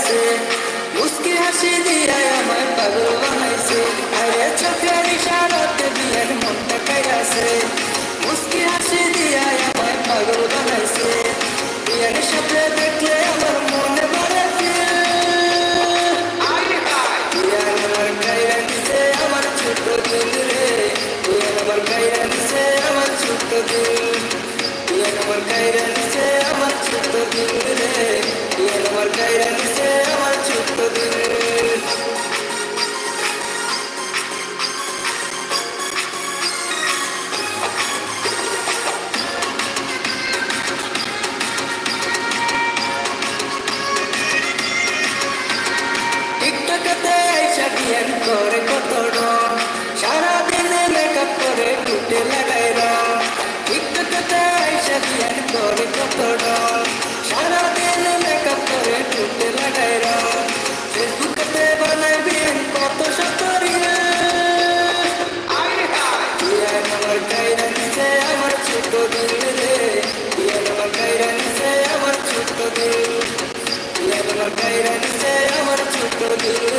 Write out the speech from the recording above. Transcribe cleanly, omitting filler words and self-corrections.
আছে মুস্কি হাসি দিয়া আমায় পাগল বানাইছে আরে চোখের ইশারাতে বিয়ার মনটা কাইরাছে মুস্কি হাসি দিয়া আমায় পাগল বানাইছে বিয়ার সাথে দেখলে আমার মনে ভরে বিয়ার আমার কাইরা দিছে আমার ছোট দিল রে বিয়ার আমার কাইরা দিছে আমার ছোট দিল বিয়ার আমার কাইরা দিছে আমার ছোট দিল রে বিয়ার আমার কাইরা দিছে আমার ছোট দিল টিকটকেতে আইসা বিয়ার করে কত রং সারাদিনে মেকআপ করে টুটে লাগাই রং টিকটকেতে আইসা বিয়ার করে কত রং সারাদিনে মেকআপ করে টুটে লাগাই রং ফেসবুকেতে বানাই বিয়ার কত শত রিল বিয়ার আমার কাইরা নিছে আমার ছোট দিল রে বিয়ার আমার কাইরা নিছে আমার ছোট দিল বিয়ার আমার কাইরা নিছে আমার ছোট দিল